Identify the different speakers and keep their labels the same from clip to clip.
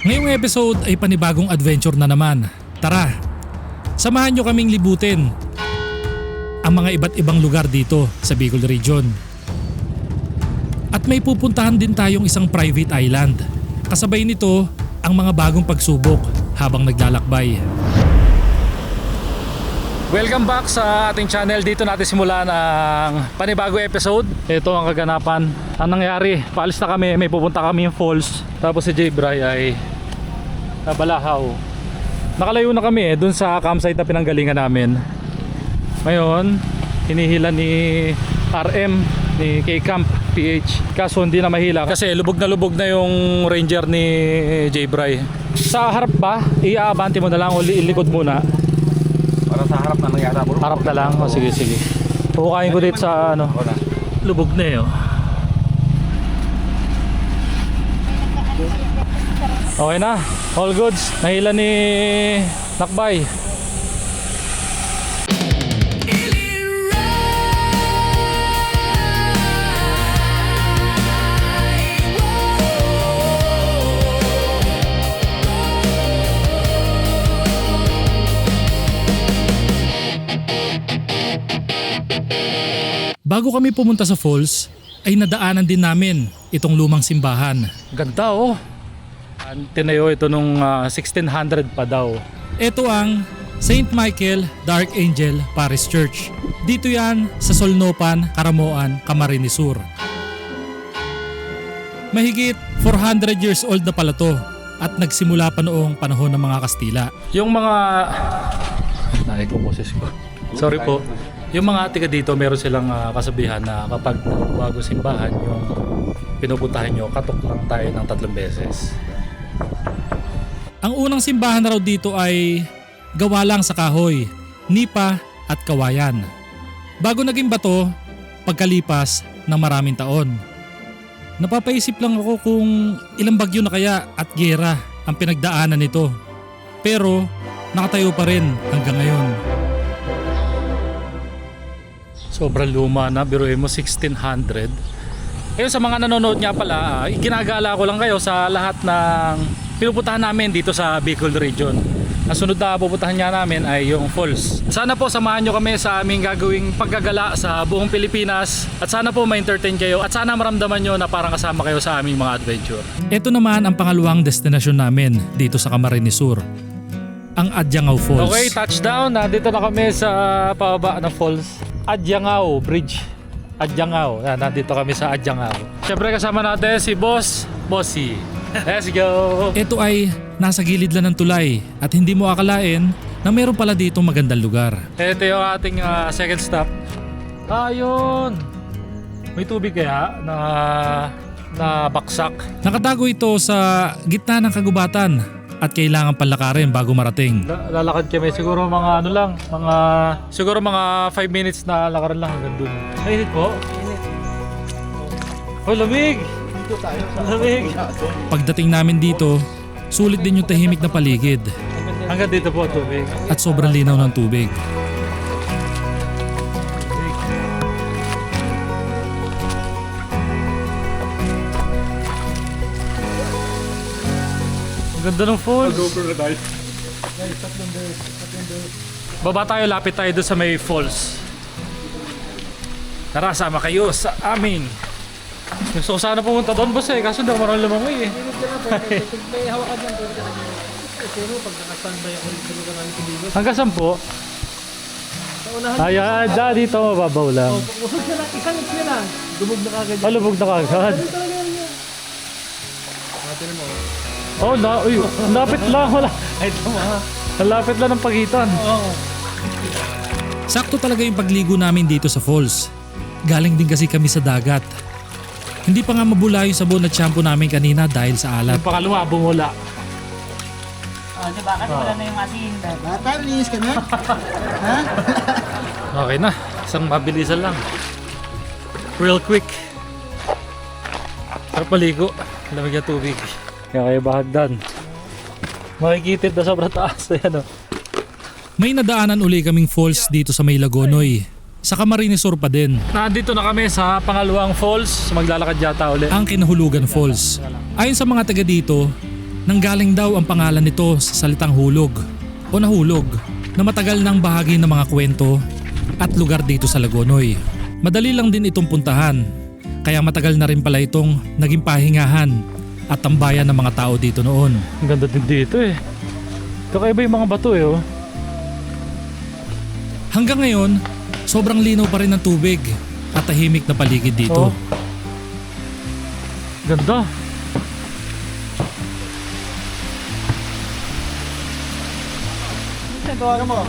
Speaker 1: Ngayong episode ay panibagong adventure na naman. Tara, samahan nyo kaming libutin ang mga iba't ibang lugar dito sa Bicol Region. At may pupuntahan din tayong isang private island. Kasabay nito ang mga bagong pagsubok habang naglalakbay. Welcome back sa ating channel. Dito natin simulan ang panibagong episode. Ito ang kaganapan. Ang nangyari, paalis na kami, may pupunta kami yung falls. Tapos si J-Bry ay nabalahaw. Nakalayo na kami dun sa campsite na pinanggalingan namin. Ngayon, hinihila ni RM, ni K-Camp PH. Kaso hindi na mahila kasi lubog na yung ranger ni J-Bry. Sa harap ba? Iaabante mo na lang o ilikod muna?
Speaker 2: Para sa harap na nangyari bro.
Speaker 1: Harap na lang? O sige. Pukain ko dito sa ano. Lubog na eh. Okay na, all goods. Nahila ni Nakbay. Bago kami pumunta sa falls, ay nadaanan din namin itong lumang simbahan. Ganda oh! Tinayo ito nung 1600 pa daw. Ito ang St. Michael the Archangel Parish Church. Dito yan sa Solnopan, Caramoan, Camarines Sur. Mahigit 400 years old na pala to at nagsimula pa noong panahon ng mga Kastila. Yung mga... Naikoposes ko. Sorry po. Yung mga tiga dito meron silang kasabihan na kapag bago simbahan yung pinupuntahan nyo, katok lang tayo ng 3 beses. Ang unang simbahan na raw dito ay gawa lang sa kahoy, nipa at kawayan. Bago naging bato, pagkalipas ng maraming taon. Napapaisip lang ako kung ilang bagyo na kaya at giyera ang pinagdaanan nito. Pero nakatayo pa rin hanggang ngayon. Sobrang luma na, biruin mo 1600. Ngayon sa mga nanonood nga pala, ginagala ko lang kayo sa lahat ng pinupuntahan namin dito sa Bicol Region. Ang sunod na pupuntahan nga namin ay yung falls. Sana po samahan nyo kami sa aming gagawing paggagala sa buong Pilipinas. At sana po ma-entertain kayo at sana maramdaman nyo na parang kasama kayo sa aming mga adventure. Ito naman ang pangalawang destinasyon namin dito sa Camarines Sur, ang Adyangao Falls. Okay, touchdown. Nandito na kami sa pababa ng falls. Adyangao Bridge. Adyangao. Nandito kami sa Adyangao. Siyempre kasama natin si Bossy. Let's go! Ito ay nasa gilid lang ng tulay at hindi mo akalain na meron pala dito magandang lugar. Ito yung ating second stop. Ayun! May tubig kaya na baksak. Nakatago ito sa gitna ng kagubatan at kailangan palakarin bago marating. Lalakad kami siguro mga siguro mga 5 minutes na lakaran lang hanggang dun. Mainit po? Mainit. Oh, lamig! Lamig! Pagdating namin dito, sulit din yung tahimik na paligid. Hanggang dito po tubig. At sobrang linaw ng tubig. Ganda ng falls. Baba tayo, lapit tayo doon sa may falls. Tara, sama kayo sa aming. Gusto ko sana pumunta doon boss kaso daw marang lumangoy eh. May hawakan lang doon. Pero pag naka-standby ako dito sa lugar namin Pilibos. Hanggang saan po? Ayan, dito mababaw lang. Usog na lang, isang ito na. Lumog na kagad. Lubog na kagad. Oh, lapit lang wala. Ay, tama. Lapit lang ng pagitan. Oo. Sakto talaga yung pagligo namin dito sa falls. Galing din kasi kami sa dagat. Hindi pa nga mabula yung sabon at shampoo namin kanina dahil sa alat. Yung pakaluma, bumula.
Speaker 3: Oh, diba? Kasi wala na yung asin.
Speaker 2: Bata, linis ka na? Ha?
Speaker 1: Okay na. Isang mabilisan lang. Real quick. Sarap maligo. Lamig na tubig. Kaya kayo bahagdan. Makikitid na sobrang taas. Ayan o. May nadaanan uli kaming falls dito sa May Lagonoy. Sa Camarines Sur pa din. Nandito na kami sa pangalawang falls. Maglalakad yata uli. Ang Kinahulugan Falls. Ayon sa mga taga dito, nanggaling daw ang pangalan nito sa salitang hulog o nahulog na matagal ng bahagi ng mga kwento at lugar dito sa Lagonoy. Madali lang din itong puntahan, kaya matagal na rin pala itong naging pahingahan at tambayan ng mga tao dito noon. Ang ganda din dito eh. Kakaiba yung mga bato eh oh. Hanggang ngayon, sobrang linaw pa rin ng tubig at tahimik na paligid dito. Oh. Ganda.
Speaker 2: Tawagan mo.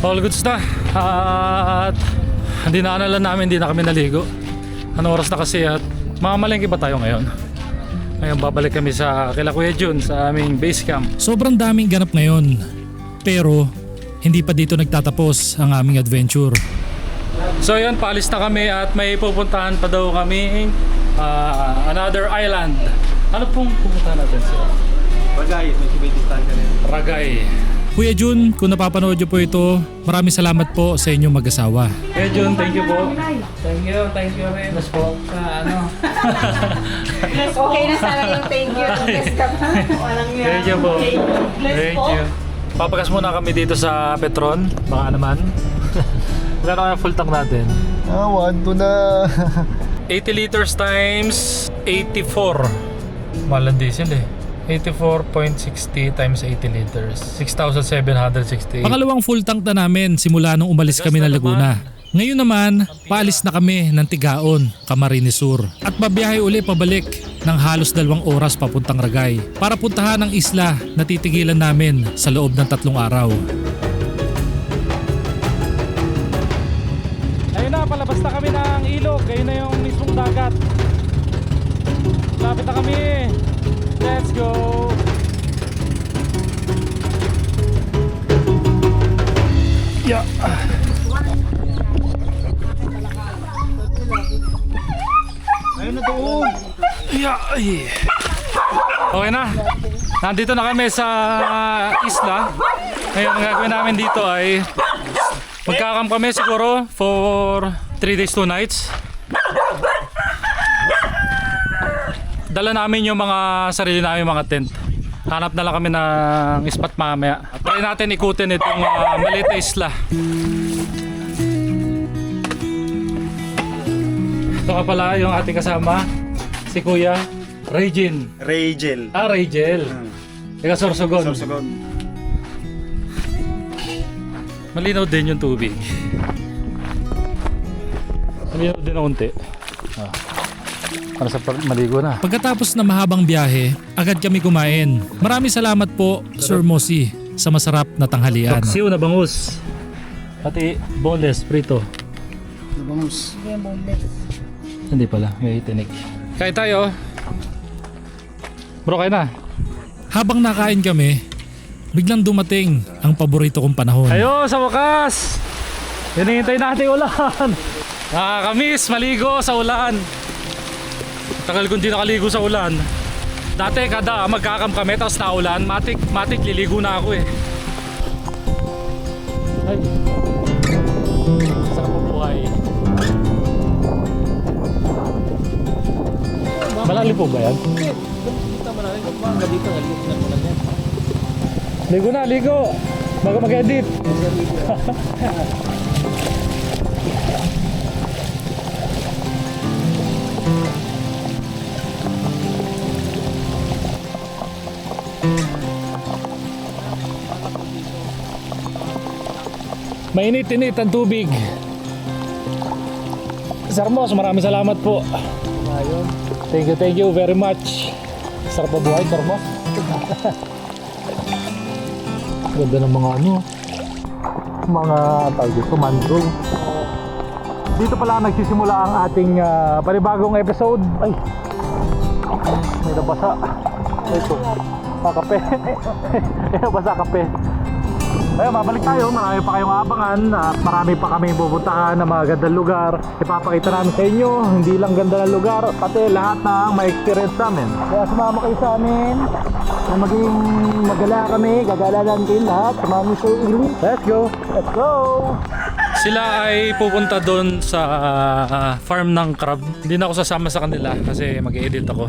Speaker 1: All goods na. At hindi na namin, hindi na kami naligo. Anong oras na kasi at mamamalengke ba tayo ngayon? Ngayon babalik kami sa kila Kuya Jun sa aming base camp. Sobrang daming ganap ngayon. Pero hindi pa dito nagtatapos ang aming adventure. So yun, paalis na kami at may pupuntahan pa daw kami another island. Ano pong pupuntahan natin sir?
Speaker 2: Ragay, may Kibay-Distan ka rin.
Speaker 1: Ragay. Kuya Jun, kung napapanood niyo po ito, maraming salamat po sa inyong mag-asawa. Kuya Jun, thank you po.
Speaker 3: Thank you rin.
Speaker 1: Yes po.
Speaker 3: Sa ano.
Speaker 4: Okay na sana yung thank you. Bless ka pa. Walang yan.
Speaker 1: Thank you po.
Speaker 4: Bless
Speaker 1: Thank
Speaker 4: po.
Speaker 1: you. Papagas muna kami dito sa Petron. Baka naman. Magkano kaya full tank natin?
Speaker 2: 1, 2 na.
Speaker 1: 80 liters times 84. Mahal ang diesel eh. 84.60 times 80 liters. 6,760. Pangalawang full tank na namin simula nung umalis kami ng Laguna. Ngayon naman, paalis na kami ng Tigaon, Camarines Sur. At babiyahe uli pabalik ng halos 2 oras papuntang Ragay para puntahan ang isla na titigilan namin sa loob ng 3 araw. Ayun na, palabas na kami ng ilog. Ayun na yung mismong dagat. Lapit na kami. Let's go! Yeah.
Speaker 2: Ayun na doon.
Speaker 1: Yeah. Okay na. Nandito na kami sa isla. Ngayon ang gagawin namin dito ay magkakam kami siguro for 3 days 2 nights. Dala namin yung mga sarili namin mga tent. Hanap na lang kami ng spot mamaya. Try natin ikutin itong maliit na isla. Ito ka pala yung ating kasama, si Kuya Regin.
Speaker 2: Ragel.
Speaker 1: Ragel. Taga Sorsogon.
Speaker 2: Sorsogon.
Speaker 1: Malinaw din yung tubig. Malinaw din ang unti. Para sa maligo na. Pagkatapos na mahabang biyahe, agad kami kumain. Maraming salamat po, Sir Mosi, sa masarap na tanghalian. Paksiw na bangus. Pati boneless, prito.
Speaker 2: Bangus.
Speaker 1: Hindi pala, may tinik. Kain tayo. Bro, kain na. Habang nakain kami, biglang dumating ang paborito kong panahon. Ayo, sa wakas! Hinihintay natin ulan. Nakakamiss, maligo sa ulan. Tagal kong di nakaligo sa ulan. Dati kada magkakam kami tapos naulan, matik liligo na ako eh. Ay. Sarap ang buhay. Malalim po ba yan? Ligo na, ligo! Bago mag-edit. Mainit-init ang tubig. Sir Mos, maraming salamat po. Thank you very much. Sarap na buhay, Sir Mos. Ganda ng mga mga tawag dito, mangrove. Dito pala nagsisimula ang ating panibagong episode. Ay, may nabasa. Ito, kape. May nabasa kape. Ayun, babalik tayo. Marami pa kayong abangan at marami pa kami pupuntahan ng mga gandang lugar. Ipapakita namin sa inyo, hindi lang ganda ng lugar, pati lahat ng ma-experience namin. Kaya sumama kayo sa amin na maging magala kami, gagala natin lahat. Sumama sa ili. Let's go! Let's go! Sila ay pupunta doon sa farm ng crab. Hindi na ako sasama sa kanila kasi mag-edit ako.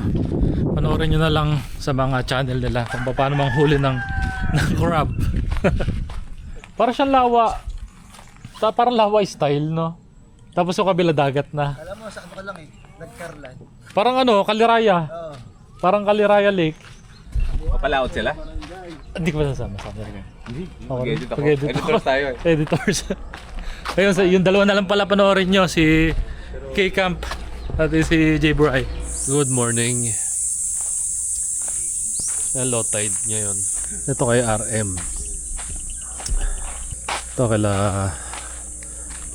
Speaker 1: Panoorin nyo na lang sa mga channel nila kung paano manghuli ng crab. Para siyang lawa. Parang lawa style, no? Tapos yung kabila dagat na.
Speaker 2: Alam mo, sakto ka lang eh. Nagkarlan.
Speaker 1: Parang ano, Kaliraya.
Speaker 2: Oo.
Speaker 1: Parang Kaliraya Lake.
Speaker 5: Papalaot sila?
Speaker 1: Hindi ko masasama sa kanila.
Speaker 5: Hindi.
Speaker 1: Ako,
Speaker 5: Mag-edit ako.
Speaker 1: mag-edit ako.
Speaker 5: Editors tayo eh.
Speaker 1: Editors. Ayun, yung dalawa na lang pala panoorin nyo, si K-Camp at si J-Bry.
Speaker 6: Good morning. Low tide ngayon. Ito kay RM. Ito kay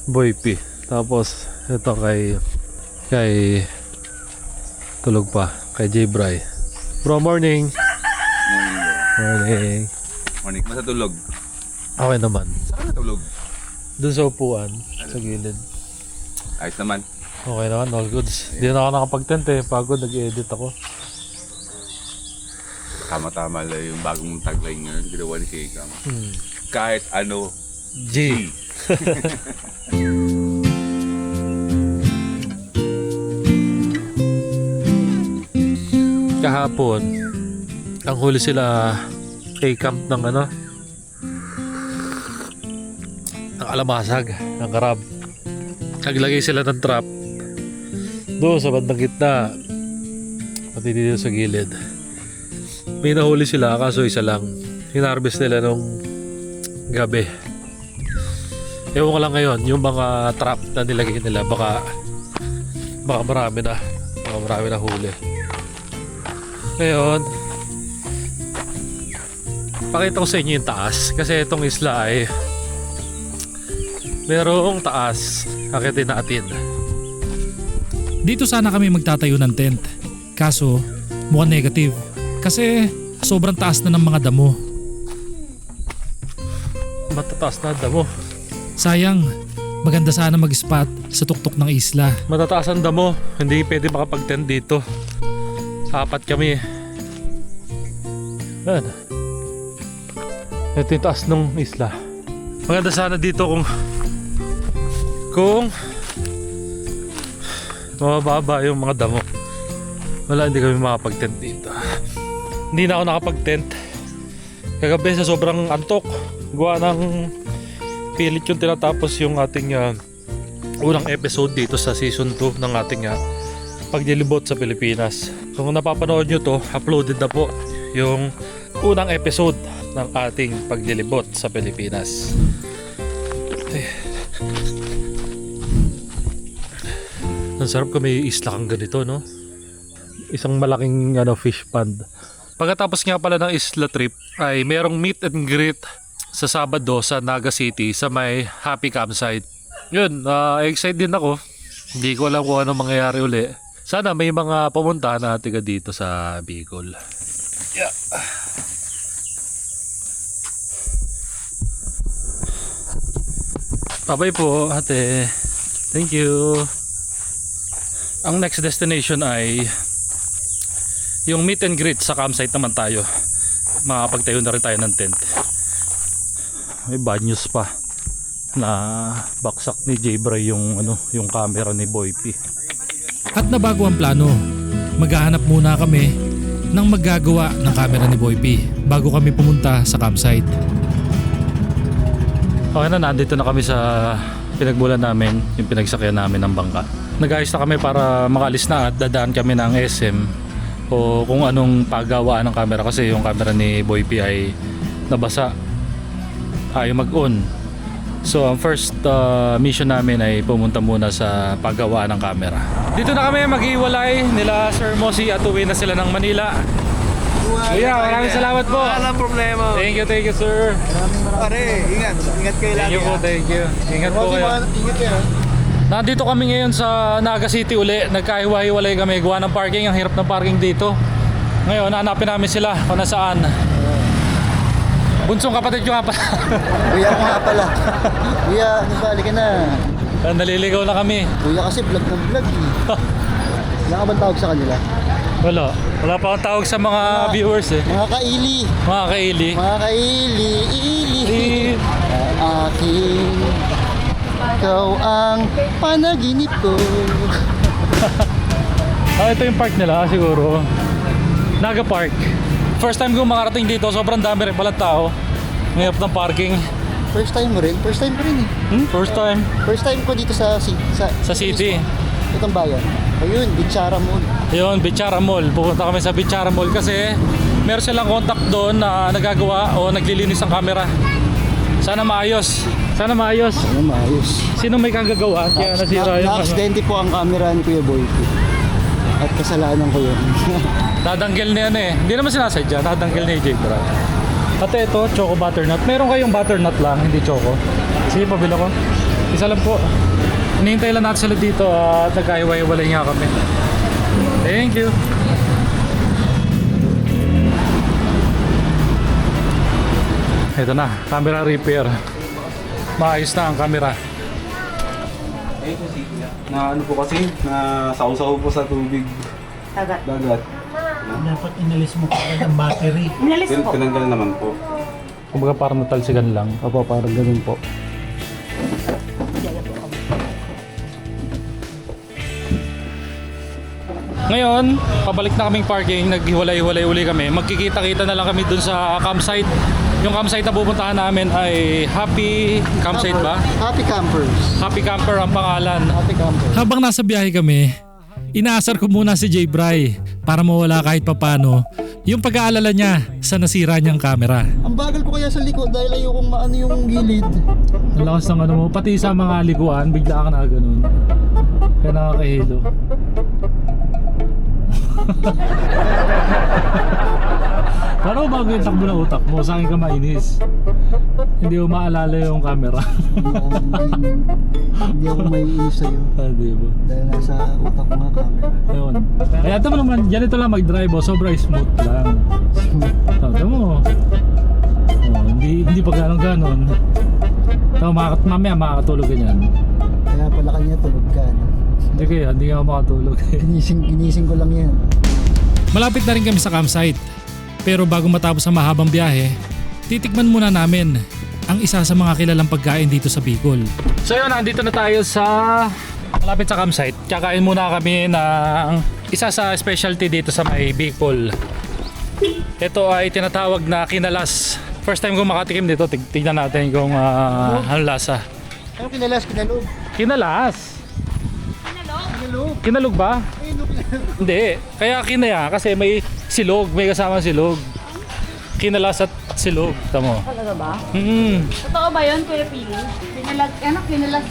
Speaker 6: Boy P. Tapos ito kay tulog pa kay J-Bry. Bro, morning. Morning.
Speaker 5: Morning. Masa tulog?
Speaker 6: Okay naman.
Speaker 5: Saan ka tulog?
Speaker 6: Doon sa upuan sa gilid.
Speaker 5: Ayos naman.
Speaker 6: Okay naman, all goods. Hindi na ako nakapag-tent eh. Pagod, nag-edit ako.
Speaker 5: Tama-tama lang yung bagong tagline ngayon. Ginawa ni Kikam.
Speaker 6: Hmm.
Speaker 5: Kahit ano.
Speaker 6: G. Kahapon, ang huli sila kay camp ng ano, ng alamasag, ng karab. Naglagay sila ng trap doon sa bandang gitna, pati dito sa gilid. May nahuli sila kaso isa lang. Hinarvest nila nung gabi. Ewan ko lang ngayon, yung mga trap na nilagay nila, baka marami na huli. Ngayon, pakita ko sa inyo yung taas kasi itong isla ay merong taas. Akitin natin.
Speaker 1: Dito sana kami magtatayo ng tent. Kaso, mukhang negative. Kasi sobrang taas na ng mga damo.
Speaker 6: Matataas na damo.
Speaker 1: Sayang, maganda sana mag-spot sa tuktok ng isla.
Speaker 6: Matataas ang damo. Hindi pwede makapag-tent dito. 4 kami. Yan. Ito yung taas ng isla. Maganda sana dito kung mababa yung mga damo. Wala, hindi kami makapag-tent dito. Hindi na ako nakapag-tent kagabi sa sobrang antok. Gawa ng pilit yung tinatapos yung ating unang episode dito sa season 2 ng ating paglilibot sa Pilipinas. Kung napapanood nyo to, uploaded na po yung unang episode ng ating paglilibot sa Pilipinas. Ang sarap kung may isla kang ganito, no? Isang malaking fish pond. Pagkatapos nga pala ng isla trip ay merong meet and greet sa Sabado sa Naga City sa may Happy Campsite. Yun, excited din ako. Hindi ko alam kung ano mangyayari uli. Sana may mga pumunta na tiga dito sa Bicol. Yeah. Bye-bye po, ate. Thank you. Ang next destination ay yung meet and greet sa campsite naman tayo. Makakapagtayo na rin tayo ng tent. May bad news pa na baksak ni J-Bry yung camera ni Boy P.
Speaker 1: At nabago ang plano. Maghahanap muna kami ng maggagawa ng camera ni Boy P bago kami pumunta sa campsite.
Speaker 6: Okay na, nandito na kami sa pinagmulan namin, yung pinagsakyan namin ng bangka. Nag-ayos na kami para makalis na at dadaan kami ng SM o kung anong paggawaan ng camera kasi yung camera ni Boy P ay nabasa, ayaw mag-on. So ang first mission namin ay pumunta muna sa paggawaan ng camera. Dito na kami mag-iwalay nila Sir Mosi at uwi na sila ng Manila. Kuya, maraming salamat po.
Speaker 2: Walang problema.
Speaker 6: Thank you sir.
Speaker 2: Pare, ingat. Ingat kayo
Speaker 6: Thank
Speaker 2: lagi.
Speaker 6: you po, thank you. Ingat po kayo.
Speaker 2: Ingat kayo.
Speaker 6: Nandito kami ngayon sa Naga City uli. Nagkahiwa-hiwalay kami. Gawa ng parking. Ang hirap ng parking dito. Ngayon, hanapin namin sila kung nasaan. Bunsong kapatid ko nga pala.
Speaker 2: Kuya ko nga pala. Kuya, ano ba? Halika na.
Speaker 6: Naliligaw na kami.
Speaker 2: Kuya kasi vlog ng vlog eh. Wala ka bang tawag sa kanila?
Speaker 6: Wala pa akong tawag sa mga viewers eh.
Speaker 2: Mga kaili.
Speaker 6: Mga kaili.
Speaker 2: Mga kaili. Ili. Aking ikaw ang panaginip ko.
Speaker 6: Ito yung park nila siguro. Naga Park. First time ko makarating dito, sobrang dami rin pala tao. Ngayap ng parking.
Speaker 2: First time mo rin? First time ko rin eh.
Speaker 6: First time.
Speaker 2: First time ko dito sa
Speaker 6: City.
Speaker 2: Itong bayan. Ayun, Bichara Mall.
Speaker 6: Ayun, Bichara Mall. Pupunta kami sa Bichara Mall kasi meron silang contact doon na nagagawa o naglilinis ang camera. Sana maayos. Sana maayos.
Speaker 2: Ano, maayos.
Speaker 6: Sino may kagagawa? Kaya nasira yung
Speaker 2: Na-aksidente po ang camera ni Kuya Boy. At kasalanan ko yun.
Speaker 6: Dadanggel na yan eh. Hindi naman sinasadya. Dadanggel ni AJ Bra. At ito, choco butternut. Meron kayong butternut lang, hindi choco. Sige, pabila ko. Isa lang po. Hinihintay lang natin sila dito at nagkahiwa-hiwalay nga kami. Thank you. Ito na, camera repair. Maayos na ang camera.
Speaker 7: Na ano po kasi, na sausaw po sa tubig
Speaker 4: Dagat.
Speaker 7: dagat.
Speaker 8: Dapat inalis mo kagad ang battery.
Speaker 4: Inalis po.
Speaker 7: Tinanggal naman po.
Speaker 6: Kumbaga parang natalsigan lang.
Speaker 2: Opo, parang ganun po.
Speaker 6: Ngayon, pabalik na kaming parking, naghiwalay-hiwalay uli kami. Magkikita-kita na lang kami dun sa campsite. Yung campsite na pupuntahan namin ay Happy Campsite ba?
Speaker 2: Happy Campers.
Speaker 6: Happy Camper ang pangalan.
Speaker 2: Happy Campers.
Speaker 1: Habang nasa biyahe kami, inaasar ko muna si Jay Bry para mawala kahit papano yung pag-aalala niya sa nasira niyang camera.
Speaker 2: Ang bagal ko kaya sa likod dahil ayokong maano yung gilid.
Speaker 6: Ang lakas ng ano mo, pati sa mga liguan, bigla ka na ganun. Kaya nakakahilo. Parang bago yung takbo ng utak mo, sa akin ka mainis. Hindi mo maalala yung camera.
Speaker 2: Hindi ako may inis sa'yo.
Speaker 6: Diba?
Speaker 2: Dahil nasa utak ko nga camera.
Speaker 6: Ayun. Kaya ito mo naman, ganito lang mag-drive, sobrang smooth lang. Ito mo. Hindi pa ganon. Ito, mamaya makakatulog ka niyan.
Speaker 2: Kaya pala kanya tulog ka. No?
Speaker 6: Hindi ka makatulog.
Speaker 2: Ginising ko lang yan.
Speaker 1: Malapit na rin kami sa campsite. Pero bago matapos ang mahabang biyahe, titikman muna namin ang isa sa mga kilalang pagkain dito sa Bicol.
Speaker 6: So yun, nandito na tayo sa malapit sa campsite. Kakain muna kami ng isa sa specialty dito sa may Bicol. Ito ay tinatawag na kinalas. First time ko makatikim dito, tignan natin kung anong lasa.
Speaker 2: Ano kinalas, kinalog?
Speaker 6: Kinalas? Kinalog ba? Hindi, kaya kinaya kasi may silog, may kasama silog. Kinalas at silog, tamo.
Speaker 4: Talaga ba?
Speaker 3: Totoo ba yun, Kuya Pili?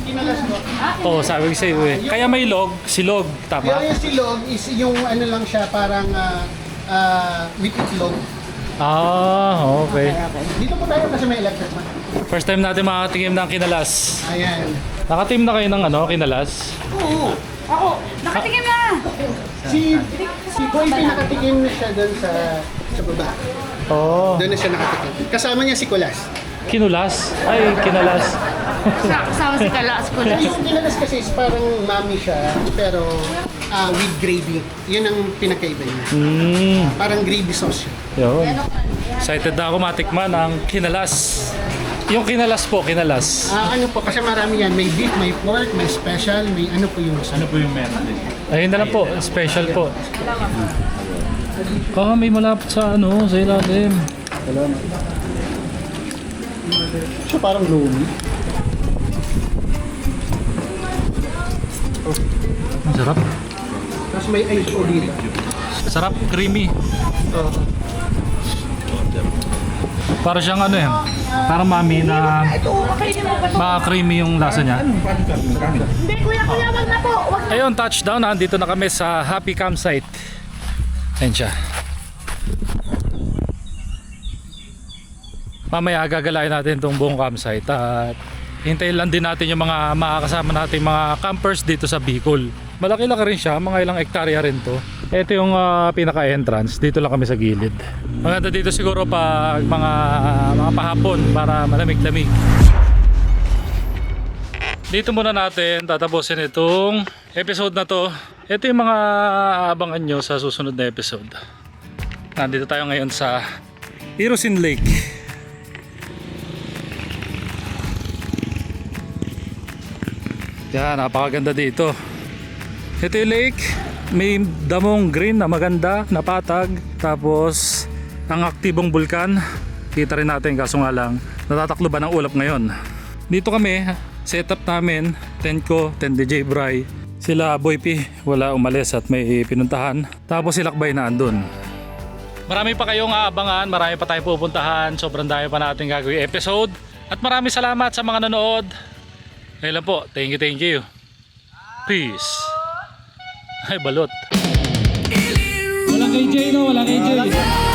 Speaker 4: Kinalas mo.
Speaker 6: Oo, sabi ko sa'yo eh. Kaya may log, silog, tama?
Speaker 2: Pero yung silog is yung ano lang siya, parang with itlog.
Speaker 6: Ah, okay.
Speaker 2: Dito po tayo kasi may electric man.
Speaker 6: First time natin makatikim ng kinalas.
Speaker 2: Ayan.
Speaker 6: Nakatim na kayo ng kinalas?
Speaker 2: Oo.
Speaker 4: Ako, nakatikim na!
Speaker 2: Si Boy pinakatikim na siya doon sa baba.
Speaker 6: Oo.
Speaker 2: Doon na siya nakatikim. Kasama niya si Kulas.
Speaker 6: Kinulas? Ay, kinalas.
Speaker 4: Kasama si Kalas ko na.
Speaker 2: Yung kinalas kasi is parang mami siya, pero with gravy. Yun ang pinakaiba niya. Parang gravy sauce siya.
Speaker 6: Yun. Excited na ako matikman ang kinalas. Yung kinalas po, kinalas.
Speaker 2: Ano po, kasi marami yan. May beef, may pork, may special, may ano po yung gusto. Ano po yung meron?
Speaker 6: Ayun na lang po, special po. May malapit sa sa ilalim.
Speaker 2: Salamat. Siya parang loamy.
Speaker 6: Ang sarap.
Speaker 2: Tapos may ice o dito.
Speaker 6: Sarap, creamy. Para siyang parang mami na creamy yung lasa niya.
Speaker 4: Hindi, kuya, wag na po.
Speaker 6: Ayun, touchdown. Nandito na kami sa Happy Campsite. Ayan siya. Mamaya gagalayin natin itong buong campsite at hintayin lang din natin yung mga makakasama natin mga campers dito sa Bicol. Malaki-laki rin siya, mga ilang hektarya rin to. Ito yung pinaka-entrance, dito lang kami sa gilid. Maganda dito siguro pag mga pahapon para malamig-lamig. Dito muna natin tatapusin itong episode na to. Ito yung mga abangan nyo sa susunod na episode. Nandito tayo ngayon sa Hirosin Lake. Yan, napakaganda dito. Ito yung lake. May damong green na maganda, napatag. Tapos, ang aktibong bulkan. Kita rin natin kaso nga lang, natataklo ba ng ulap ngayon. Dito kami, setup namin, tent ko, tent DJ Bry. Sila Boy P, wala umalis at may pinuntahan. Tapos si Lakbay na andun. Marami pa kayong aabangan, marami pa tayong pupuntahan. Sobrang dami pa natin gagawin episode. At maraming salamat sa mga nanood. Ngayon lang po, thank you. Peace. Ay, balot. Walang KJ no, walang KJ.